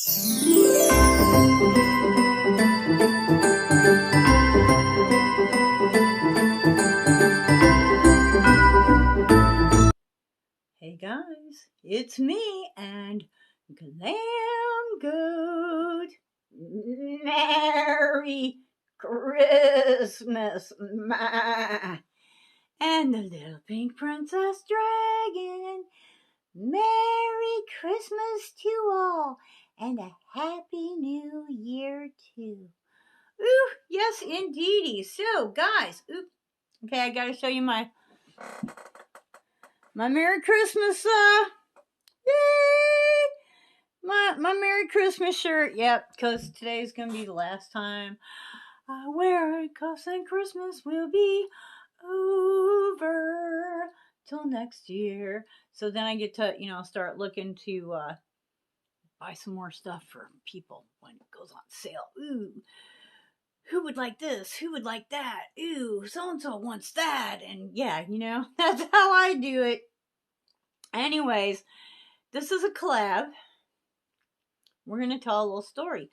Hey guys, it's me and Glam Goat. Merry Christmas, and the little pink princess dragon. Merry Christmas to all, and a Happy New Year too. Ooh, yes indeedy. So guys, okay, I gotta show you my Merry Christmas, yay! My Merry Christmas shirt, yep, because today's gonna be the last time I wear it, cause then Christmas will be over till next year. So then I get to, start looking to buy some more stuff for people when it goes on sale. Ooh, who would like this? Who would like that? Ooh, so-and-so wants that. And yeah, that's how I do it. Anyways, this is a collab. We're going to tell a little story.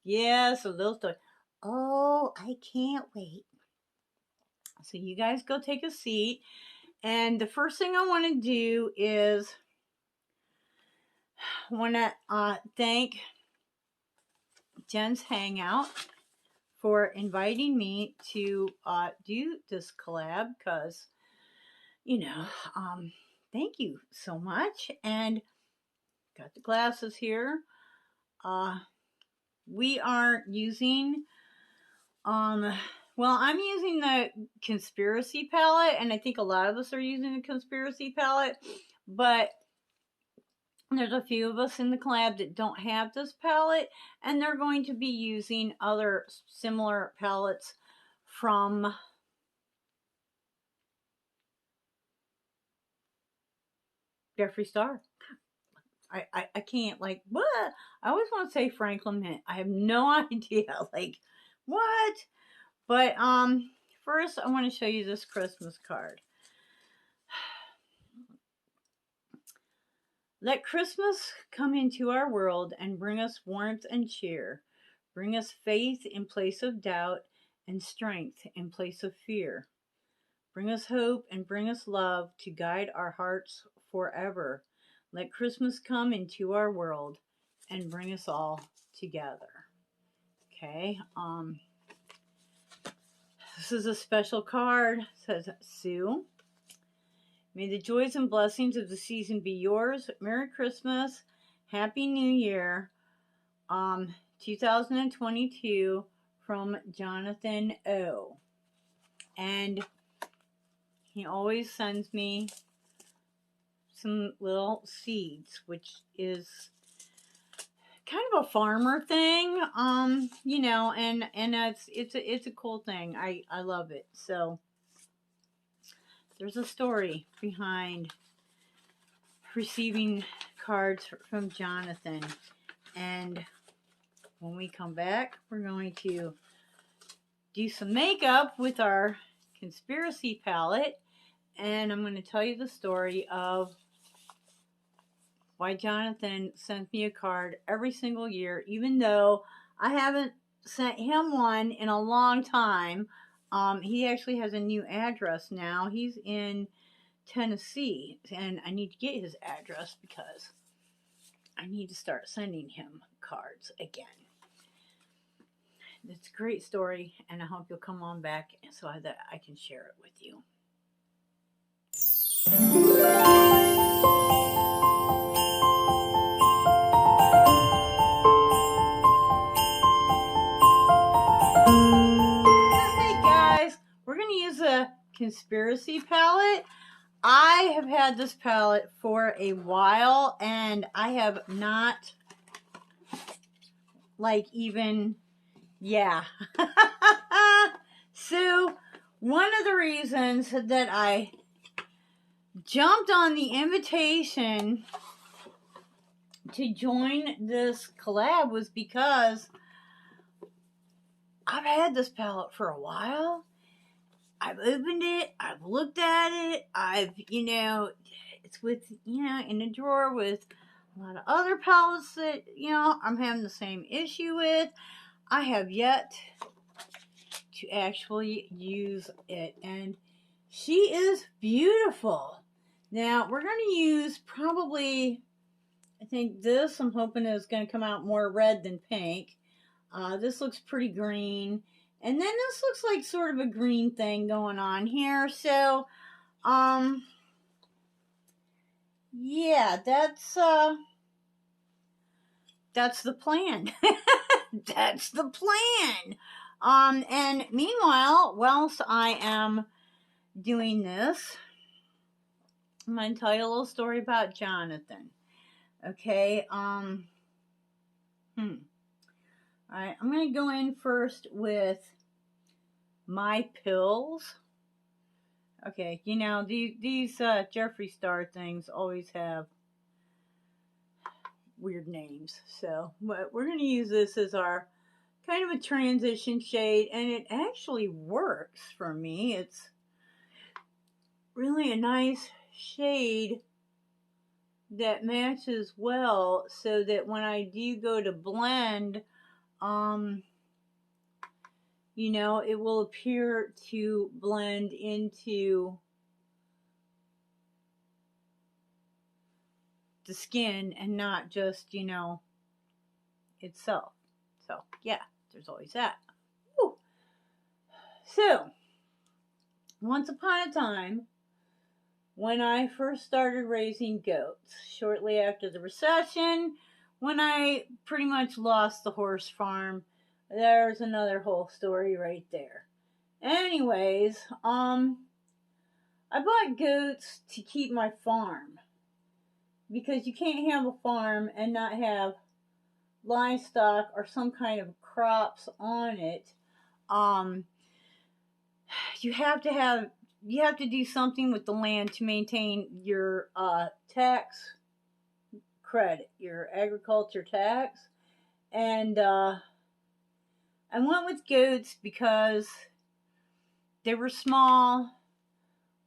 Yes, a little story. Oh, I can't wait. So you guys go take a seat. And the first thing I want to do is want to thank Jenns Hangout for inviting me to do this collab, because, thank you so much. And got the glasses here. We are using, well, I'm using the conspiracy palette, and I think a lot of us are using the conspiracy palette, but there's a few of us in the collab that don't have this palette, and they're going to be using other similar palettes from Jeffree Star. I can't, like, what? I always want to say Franklin Mint. I have no idea, like, what? But, first I want to show you this Christmas card. Let Christmas come into our world and bring us warmth and cheer. Bring us faith in place of doubt and strength in place of fear. Bring us hope and bring us love to guide our hearts forever. Let Christmas come into our world and bring us all together. Okay, this is a special card. It says, Sue, may the joys and blessings of the season be yours. Merry Christmas, Happy New Year, 2022, from Jonathan O. And he always sends me some little seeds, which is kind of a farmer thing, and it's a cool thing. I love it. So there's a story behind receiving cards from Jonathan, and when we come back, we're going to do some makeup with our conspiracy palette, and I'm going to tell you the story of why Jonathan sends me a card every single year, even though I haven't sent him one in a long time. He actually has a new address now. He's in Tennessee, and I need to get his address because I need to start sending him cards again. It's a great story, and I hope you'll come on back so that I can share it with you. Hey guys, we're going to use a conspiracy palette. I have had this palette for a while, and I have not, yeah. So, one of the reasons that I jumped on the invitation to join this collab was because I've had this palette for a while. I've opened it, I've looked at it, it's with, in a drawer with a lot of other palettes that, you know, I'm having the same issue with. I have yet to actually use it, and she is beautiful. Now, we're going to use probably, I think this, I'm hoping is going to come out more red than pink. This looks pretty green. And then this looks like sort of a green thing going on here. So, yeah, that's the plan. That's the plan. And meanwhile, whilst I am doing this, I'm going to tell you a little story about Jonathan. Okay, Alright, I'm going to go in first with my pills. Okay, you know, these Jeffree Star things always have weird names. So, we're going to use this as our kind of a transition shade, and it actually works for me. It's really a nice shade that matches well, so that when I do go to blend, you know, it will appear to blend into the skin and not just, you know, itself. So, yeah, there's always that. Woo. So, once upon a time, when I first started raising goats, shortly after the recession, when I pretty much lost the horse farm, there's another whole story right there. Anyways, I bought goats to keep my farm, because you can't have a farm and not have livestock or some kind of crops on it. You have to do something with the land to maintain your tax credit, your agriculture tax. And I went with goats because they were small.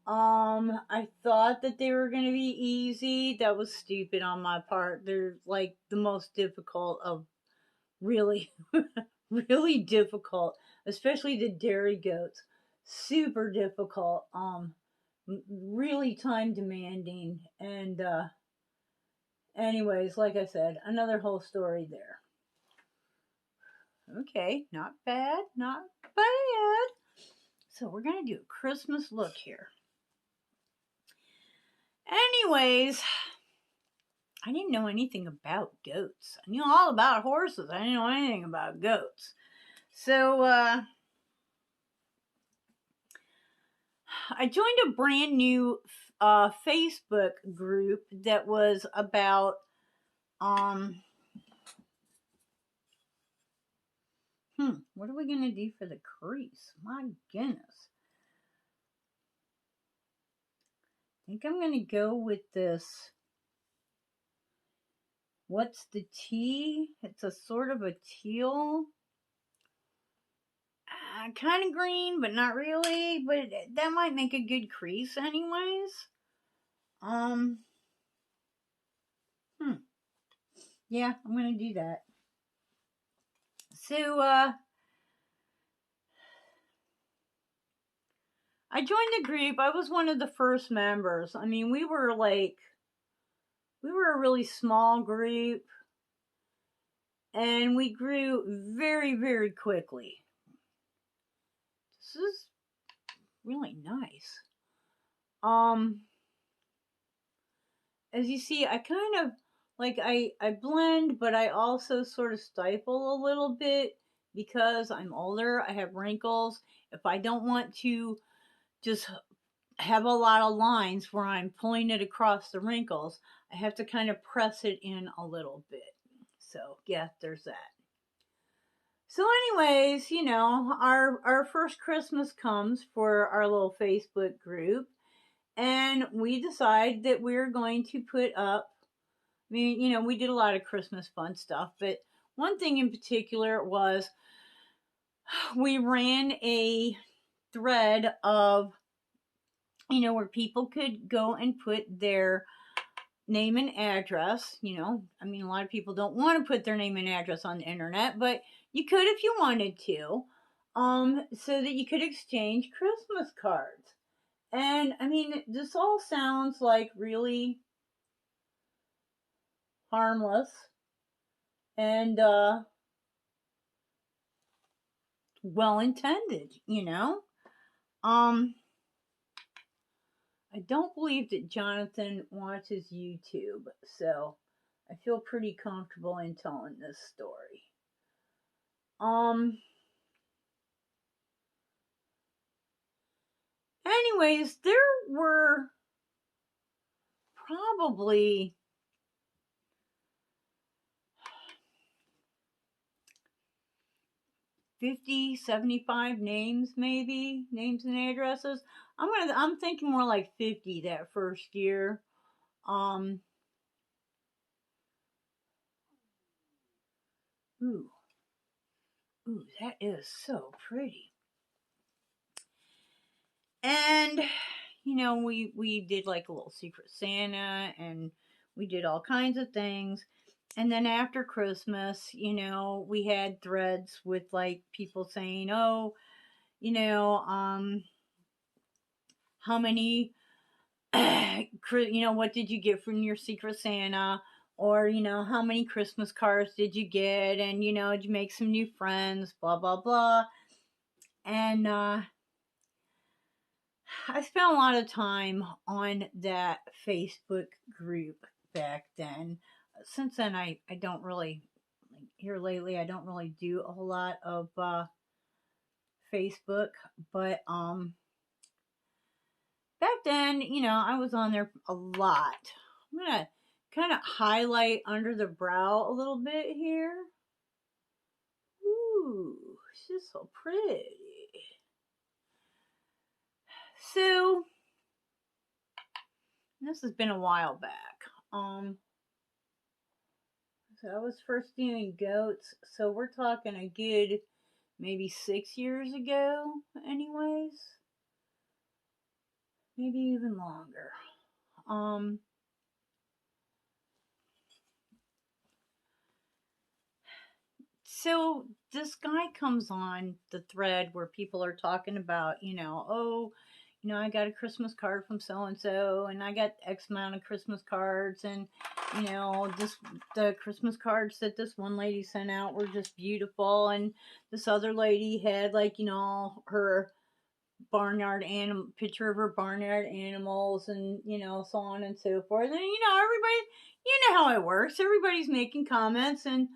I thought that they were going to be easy. That was stupid on my part. They're like the most difficult of, really, really difficult, especially the dairy goats. Super difficult. Really time demanding. And, anyways, like I said, another whole story there. Okay, not bad, not bad. So we're going to do a Christmas look here. Anyways, I didn't know anything about goats. I knew all about horses. I didn't know anything about goats. So, I joined a brand new Facebook group that was about, what are we going to do for the crease? My goodness. I think I'm going to go with this. What's the tea? It's a sort of a teal. Kind of green, but not really. But that might make a good crease anyways. Yeah, I'm going to do that. So, I joined the group. I was one of the first members. I mean, we were a really small group, and we grew very, very quickly. This is really nice. As you see, I kind of, like, I blend, but I also sort of stifle a little bit because I'm older. I have wrinkles. If I don't want to just have a lot of lines where I'm pulling it across the wrinkles, I have to kind of press it in a little bit. So, yeah, there's that. So anyways, you know, our first Christmas comes for our little Facebook group, and we decide that we're going to put up, I mean, you know, we did a lot of Christmas fun stuff, but one thing in particular was we ran a thread of, you know, where people could go and put their name and address. You know, I mean, a lot of people don't want to put their name and address on the internet, but you could if you wanted to, so that you could exchange Christmas cards. And I mean, this all sounds like really harmless and well intended, you know. Um, I don't believe that Jonathan watches YouTube, so I feel pretty comfortable in telling this story. Anyways, there were probably 50, 75 names, maybe, names and addresses. I'm thinking more like 50 that first year. Ooh, that is so pretty. And you know, we did like a little Secret Santa, and we did all kinds of things. And then after Christmas, you know, we had threads with like people saying, "Oh, you know, how many, you know, what did you get from your Secret Santa?" Or, you know, how many Christmas cards did you get? And, you know, did you make some new friends? Blah, blah, blah. And I spent a lot of time on that Facebook group back then. Since then, I don't really, like, here lately, I don't really do a whole lot of Facebook. But back then, you know, I was on there a lot. I'm going to kind of highlight under the brow a little bit here. Ooh, she's so pretty. So, this has been a while back. So I was first doing goats, so we're talking a good maybe 6 years ago, anyways. Maybe even longer. So this guy comes on the thread where people are talking about, you know, oh, you know, I got a Christmas card from so and so, and I got X amount of Christmas cards, and you know, the Christmas cards that this one lady sent out were just beautiful, and this other lady had like, you know, her barnyard animal picture of her barnyard animals, and you know, so on and so forth. And you know, everybody, you know how it works. Everybody's making comments and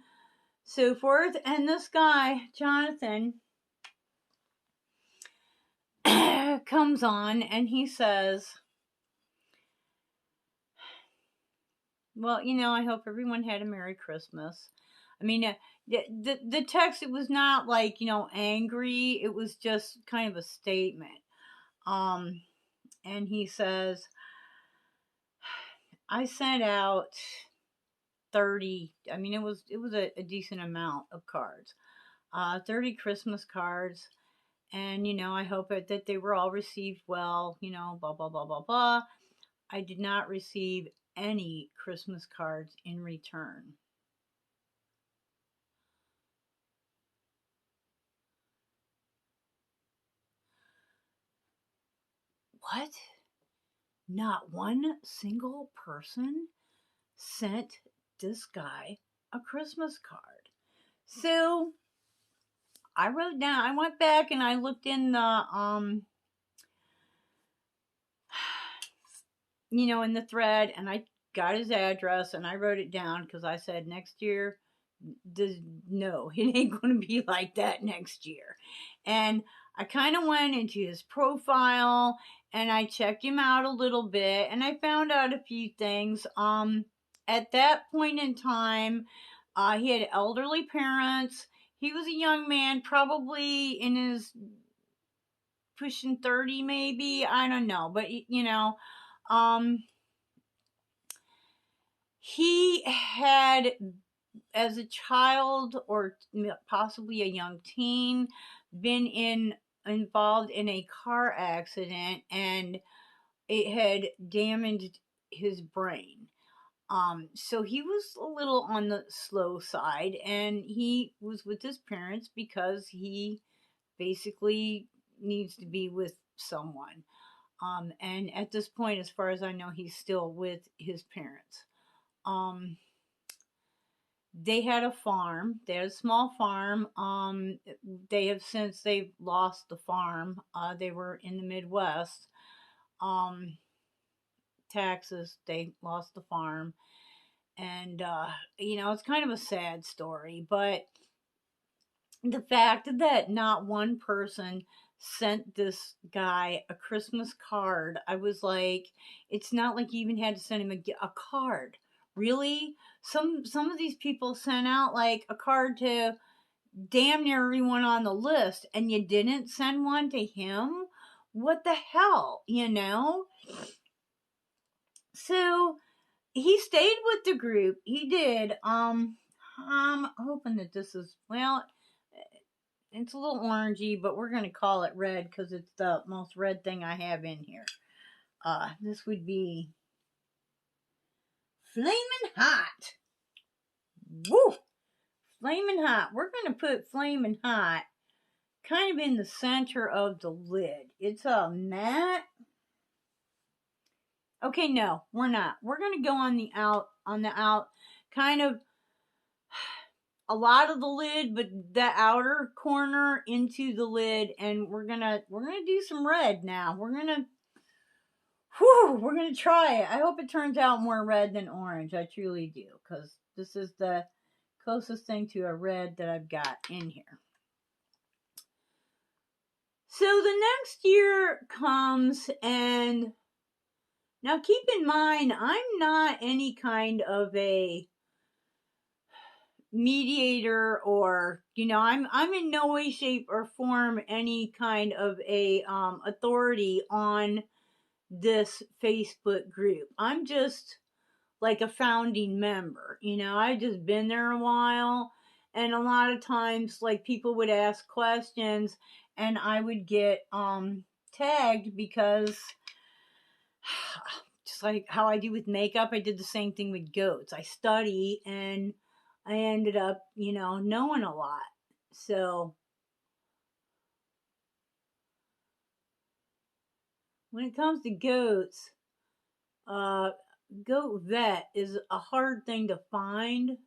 so forth. And this guy, Jonathan, comes on and he says, well, you know, I hope everyone had a Merry Christmas. I mean, the text, it was not like, you know, angry. It was just kind of a statement. And he says, I sent out 30, I mean, it was a decent amount of cards. 30 Christmas cards. And, you know, I hope that they were all received well, you know, blah, blah, blah, blah, blah. I did not receive any Christmas cards in return. What? Not one single person sent this guy a Christmas card. So I wrote down, I went back and I looked in the, you know, in the thread, and I got his address and I wrote it down because I said next year, no, it ain't going to be like that next year. And I kind of went into his profile and I checked him out a little bit, and I found out a few things. At that point in time, he had elderly parents. He was a young man, probably in his pushing 30, maybe. I don't know, but you know, he had, as a child or possibly a young teen, been involved in a car accident, and it had damaged his brain. So he was a little on the slow side, and he was with his parents because he basically needs to be with someone. And at this point, as far as I know, he's still with his parents. Um, they had a farm. They had a small farm. They've lost the farm. They were in the Midwest. Um, Texas. They lost the farm, and it's kind of a sad story. But the fact that not one person sent this guy a Christmas card, I was like, it's not like you even had to send him a card. Really? Some of these people sent out like a card to damn near everyone on the list, and you didn't send one to him? What the hell, So he stayed with the group. He did. I'm hoping that this is, well, it's a little orangey, but we're gonna call it red because it's the most red thing I have in here. This would be flaming hot. Woo! Flaming hot. We're gonna put flaming hot kind of in the center of the lid. It's a matte. Okay, no, we're not. We're gonna go on the out, kind of a lot of the lid, but the outer corner into the lid, and we're gonna do some red now. We're gonna try it. I hope it turns out more red than orange. I truly do, because this is the closest thing to a red that I've got in here. So the next year comes, and now keep in mind, I'm not any kind of a mediator, or I'm in no way, shape, or form any kind of a authority on this Facebook group. I'm just like a founding member. I've just been there a while, and a lot of times like people would ask questions and I would get tagged, because just like how I do with makeup, I did the same thing with goats. I study, and I ended up, knowing a lot. So when it comes to goats, goat vet is a hard thing to find.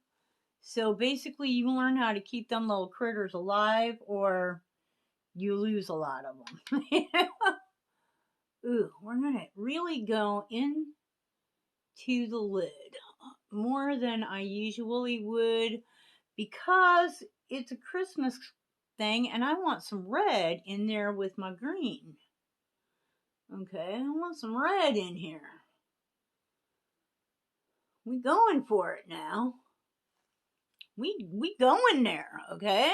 So basically, you learn how to keep them little critters alive, or you lose a lot of them. Ooh, we're gonna really go into the lid more than I usually would, because it's a Christmas thing, and I want some red in there with my green. Okay, I want some red in here. We going for it now. We going there, okay?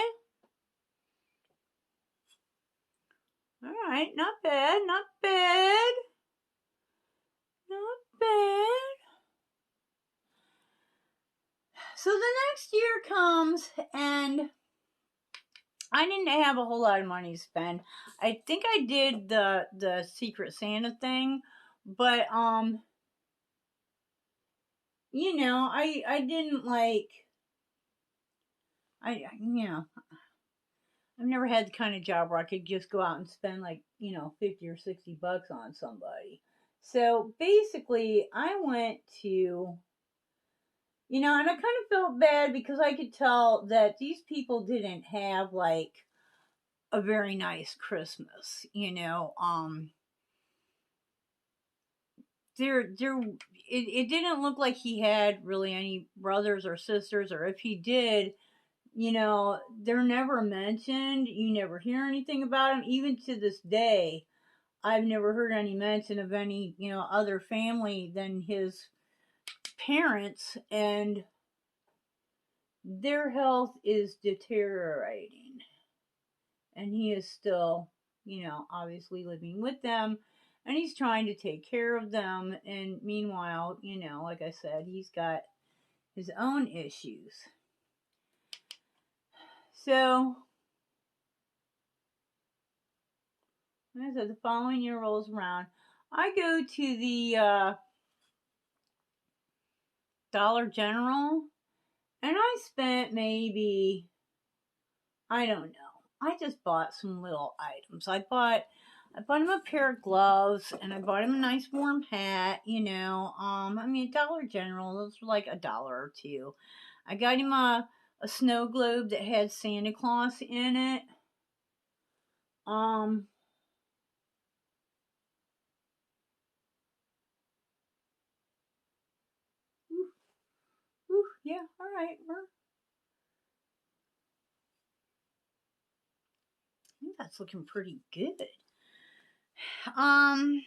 All right, not bad, not bad. Not bad. So the next year comes, and I didn't have a whole lot of money to spend. I think I did the Secret Santa thing, but I didn't like, I've never had the kind of job where I could just go out and spend like, 50 or 60 bucks on somebody. So basically, I went to, and I kind of felt bad because I could tell that these people didn't have like a very nice Christmas, it didn't look like he had really any brothers or sisters, or if he did, they're never mentioned. You never hear anything about him. Even to this day, I've never heard any mention of any, other family than his parents, and their health is deteriorating. And he is still, obviously living with them, and he's trying to take care of them. And meanwhile, like I said, he's got his own issues. So, like I said, the following year rolls around. I go to the Dollar General, and I spent maybe, I don't know. I just bought some little items. I bought him a pair of gloves, and I bought him a nice warm hat. I mean, Dollar General, those were like $1 or two. I got him a snow globe that had Santa Claus in it. Um, yeah, all right. I think that's looking pretty good. Um,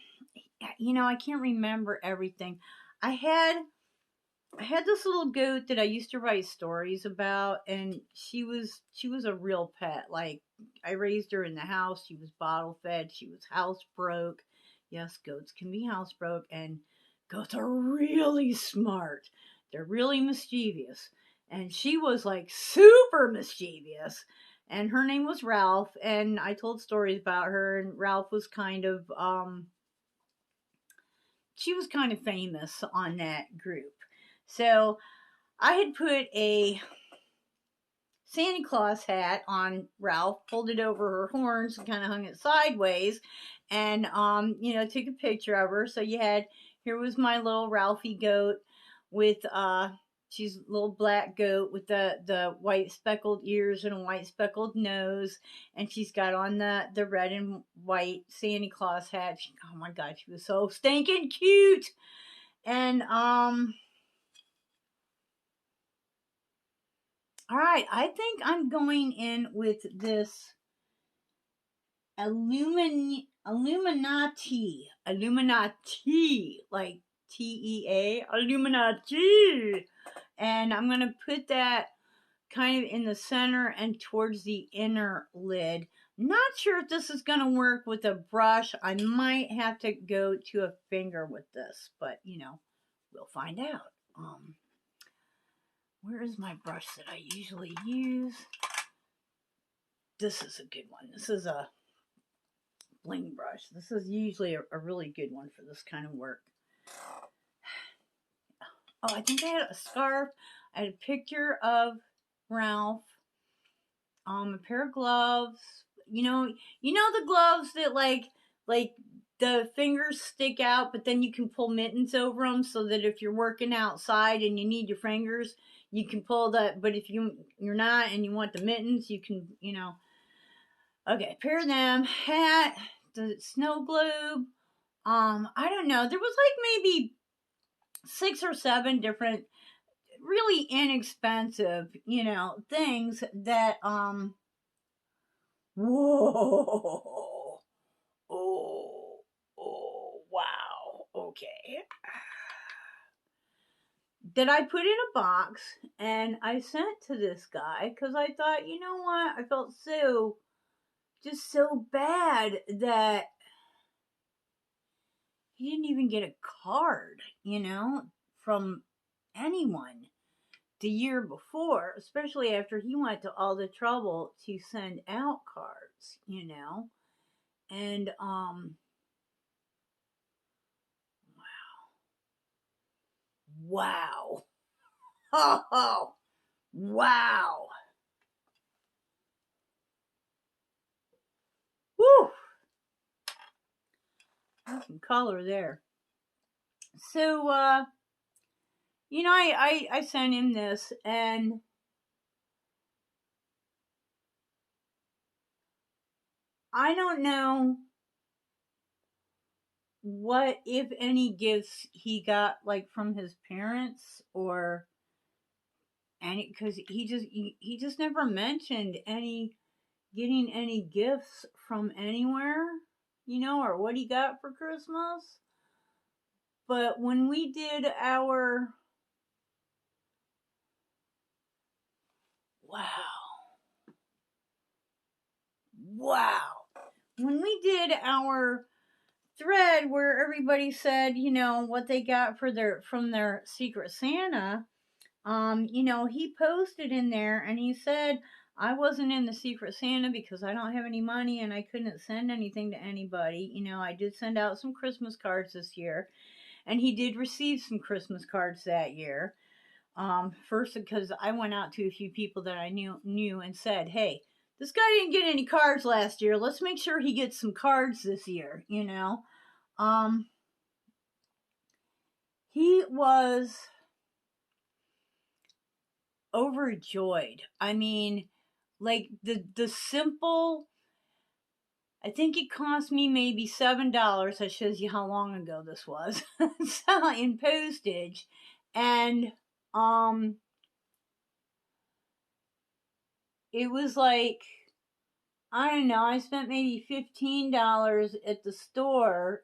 I can't remember everything. I had I had this little goat that I used to write stories about, and she was a real pet. Like, I raised her in the house. She was bottle fed. She was housebroke. Yes, goats can be housebroke, and goats are really smart. They're really mischievous, and she was like super mischievous. And her name was Ralph, and I told stories about her. And Ralph was she was kind of famous on that group. So I had put a Santa Claus hat on Ralph, pulled it over her horns and kind of hung it sideways, and took a picture of her. So here was my little Ralphie goat with she's a little black goat with the white speckled ears and a white speckled nose, and she's got on the red and white Santa Claus hat. Oh my god, she was so stinking cute. And all right, I think I'm going in with this Illuminati, like TEA, Illuminati. And I'm going to put that kind of in the center and towards the inner lid. Not sure if this is going to work with a brush. I might have to go to a finger with this, but we'll find out. Where is my brush that I usually use? This is a good one. This is a bling brush. This is usually a really good one for this kind of work. Oh, I think I had a scarf. I had a picture of Ralph. A pair of gloves. The gloves that like the fingers stick out, but then you can pull mittens over them so that if you're working outside and you need your fingers, you can pull that. But if you're not and you want the mittens, you can. Okay, pair of them, hat, the snow globe. I don't know. There was like maybe 6 or 7 different really inexpensive, things that whoa. Oh, wow. Okay. That I put in a box and I sent to this guy cuz I thought, you know what? I felt just so bad that he didn't even get a card, from anyone the year before, especially after he went to all the trouble to send out cards, And wow. Oh, wow. Woo. There's some color there. So I sent him this, and I don't know what, if any, gifts he got like from his parents or any, because he just never mentioned getting any gifts from anywhere, or what he got for Christmas. But when we did our wow, when we did our thread where everybody said, what they got from their Secret Santa, he posted in there and he said, I wasn't in the Secret Santa because I don't have any money and I couldn't send anything to anybody. I did send out some Christmas cards this year, and he did receive some Christmas cards that year. First, because I went out to a few people that I knew and said, "Hey, this guy didn't get any cards last year. Let's make sure he gets some cards this year." You know, he was overjoyed. I mean, like the simple. I think it cost me maybe $7. That shows you how long ago this was. So, in postage, and it was like, I don't know, I spent maybe $15 at the store,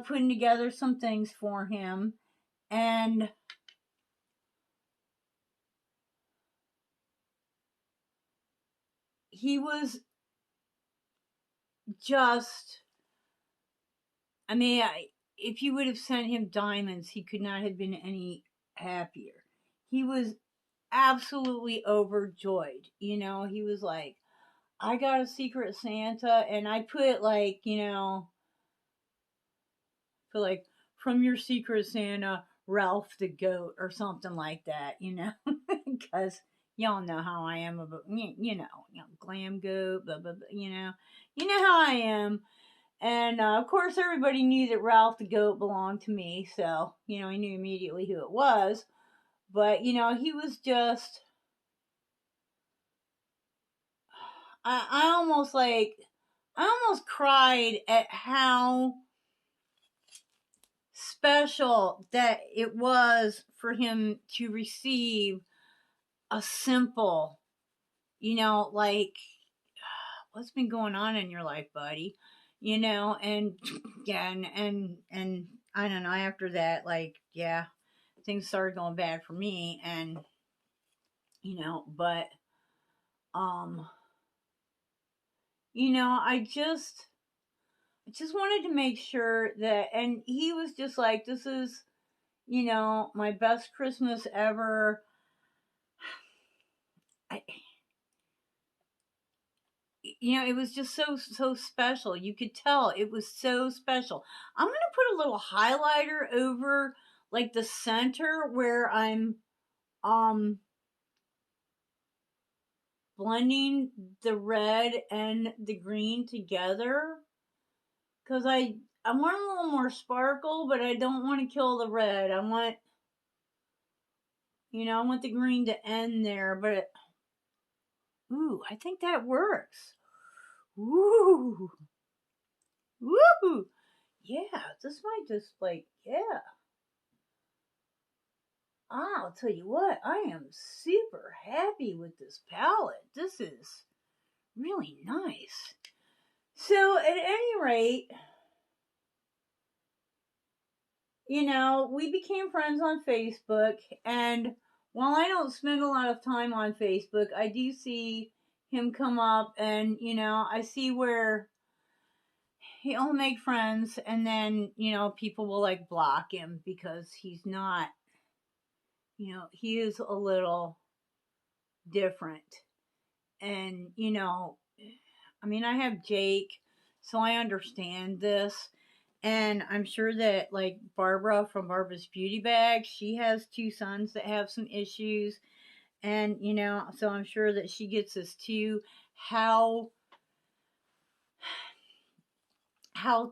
putting together some things for him. And he was just, I mean, if you would have sent him diamonds, he could not have been any happier. He was absolutely overjoyed. He was like, I got a Secret Santa, and I put like, from your Secret Santa, Ralph the Goat, or something like that, because y'all know how I am about, Glam Goat, blah, blah, blah, you know how I am. And of course, everybody knew that Ralph the Goat belonged to me, so, I knew immediately who it was. But, he was just, I almost cried at how special that it was for him to receive a simple, like, what's been going on in your life, buddy? And yeah, and I don't know, after that, like, yeah, things started going bad for me, and but I just wanted to make sure that, and he was just like, this is, my best Christmas ever. It was just so special. You could tell it was so special. I'm going to put a little highlighter over like the center where I'm blending the red and the green together, cuz I want a little more sparkle, but I don't want to kill the red. I want the green to end there, but ooh, I think that works. Ooh. Woo! Yeah, this might just like, yeah. I'll tell you what, I am super happy with this palette. This is really nice. So, at any rate, we became friends on Facebook, and while I don't spend a lot of time on Facebook, I do see him come up, and, I see where he'll make friends, and then, people will like block him because he's not, he is a little different. And, I have Jake, so I understand this. And I'm sure that, like, Barbara from Barbara's Beauty Bag, she has 2 sons that have some issues. And, so I'm sure that she gets this too. How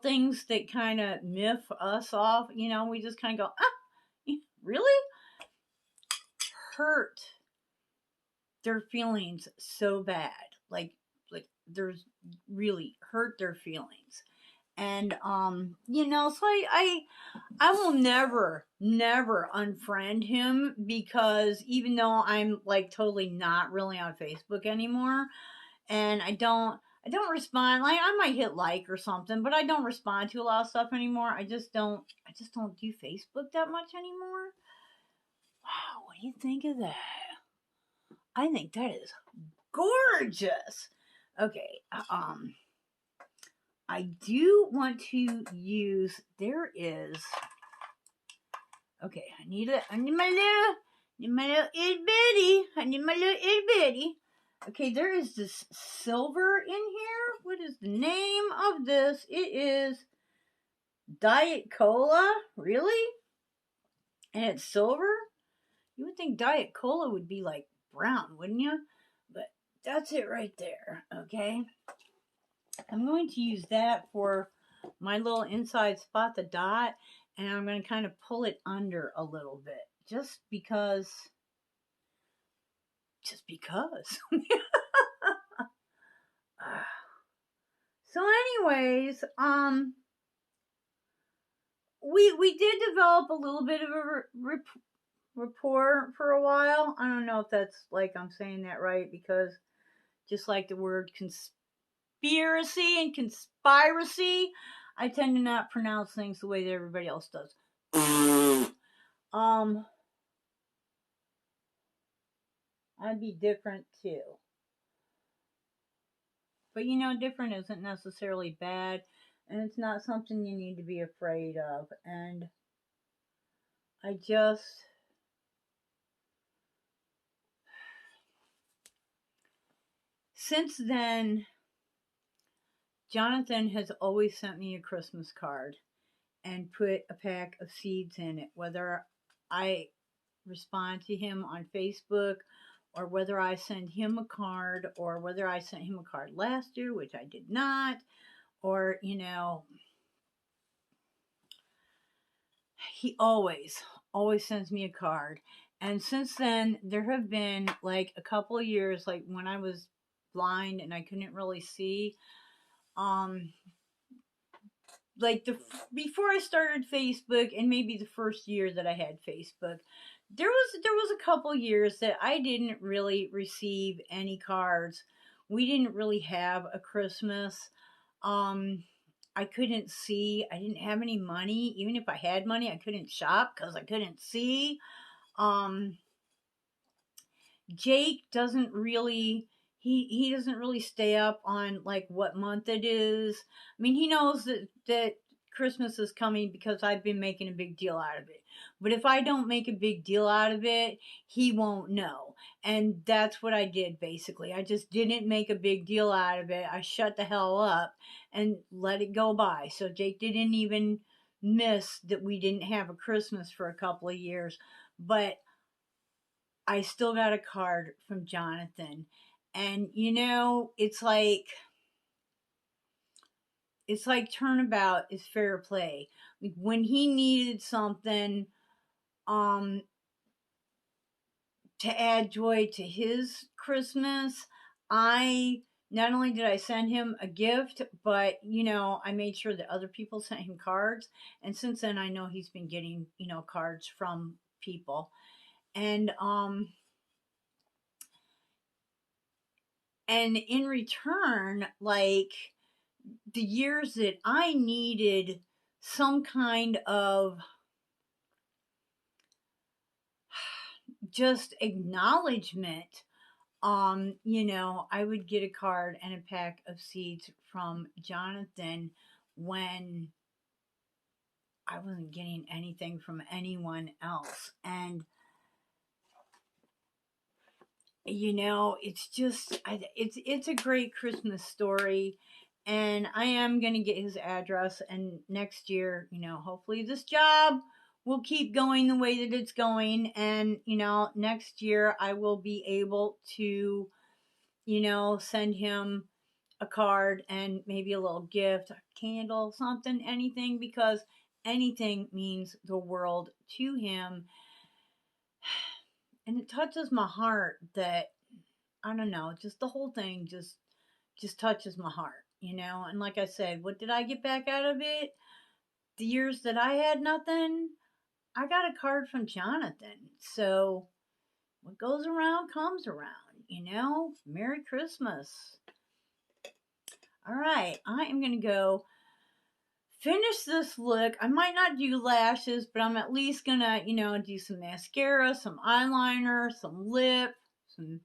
things that kind of miff us off, we just kind of go, really? Hurt their feelings so bad. Like there's really hurt their feelings. And so I will never unfriend him, because even though I'm like totally not really on Facebook anymore, and I don't respond, like I might hit like or something, but I don't respond to a lot of stuff anymore. I just don't do Facebook that much anymore. Wow, what do you think of that? I think that is gorgeous. Okay, I do want to use, there is, okay, I need my little itty bitty. Okay, there is this silver in here. What is the name of this? It is Diet Cola? Really? And it's silver? You would think Diet Cola would be like brown, wouldn't you? But that's it right there, okay? I'm going to use that for my little inside spot, the dot, and I'm going to kind of pull it under a little bit. Just because. So anyways, we did develop a little bit of a rapport for a while. I don't know if that's like I'm saying that right, because just like the word conspiracy and conspiracy, I tend to not pronounce things the way that everybody else does. I'd be different too. But you know, different isn't necessarily bad, and it's not something you need to be afraid of. And I just. Since then, Jonathan has always sent me a Christmas card and put a pack of seeds in it, whether I respond to him on Facebook or whether I send him a card or whether I sent him a card last year, which I did not, or, you know, he always sends me a card. And since then, there have been like a couple of years, like when I was blind and I couldn't really see, like before I started Facebook, and maybe the first year that I had Facebook, there was a couple years that I didn't really receive any cards. We didn't really have a Christmas. I couldn't see. I didn't have any money. Even if I had money, I couldn't shop because I couldn't see. Jake doesn't really he doesn't really stay up on like what month it is. I mean, he knows that Christmas is coming because I've been making a big deal out of it. But if I don't make a big deal out of it, he won't know. And that's what I did basically. I just didn't make a big deal out of it. I shut the hell up and let it go by. So Jake didn't even miss that we didn't have a Christmas for a couple of years. But I still got a card from Jonathan. And you know, it's like turnabout is fair play. Like when he needed something to add joy to his Christmas, I not only did I send him a gift, but you know, I made sure that other people sent him cards. And since then I know he's been getting, you know, cards from people. And in return, like the years that I needed some kind of just acknowledgement, you know, I would get a card and a pack of seeds from Jonathan when I wasn't getting anything from anyone else. And you know, it's just it's a great Christmas story. And I am going to get his address, and next year, you know, hopefully this job will keep going the way that it's going, and you know, next year I will be able to, you know, send him a card and maybe a little gift, a candle, something, anything, because anything means the world to him. And it touches my heart that, I don't know, just the whole thing just touches my heart, you know. And like I said, what did I get back out of it? The years that I had nothing, I got a card from Jonathan. So what goes around comes around, you know. Merry Christmas. All right, I am going to go finish this look. I might not do lashes, but I'm at least going to, you know, do some mascara, some eyeliner, some lip, some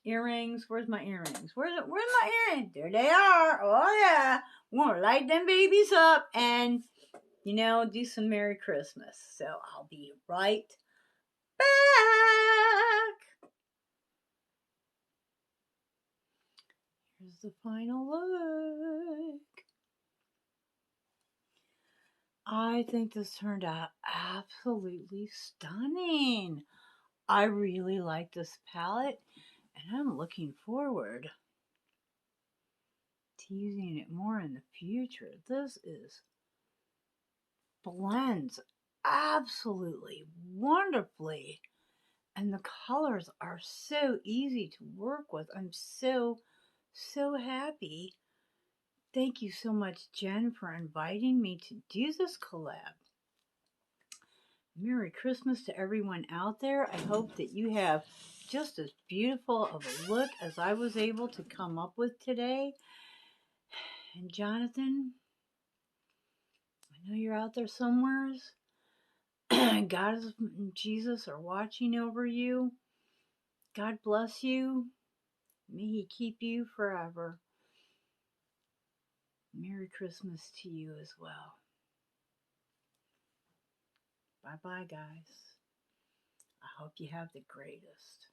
earrings. Where's my earrings? Where's my earrings? There they are. Oh yeah. We're gonna light them babies up and, you know, do some Merry Christmas. So I'll be right back. Here's the final look. I think this turned out absolutely stunning. I really like this palette, and I'm looking forward to using it more in the future. This is blends absolutely wonderfully, and the colors are so easy to work with. I'm so happy. Thank you so much, Jen, for inviting me to do this collab. Merry Christmas to everyone out there. I hope that you have just as beautiful of a look as I was able to come up with today. And Jonathan, I know you're out there somewheres. God and Jesus are watching over you. God bless you. May He keep you forever. Merry Christmas to you as well. Bye-bye, guys. I hope you have the greatest.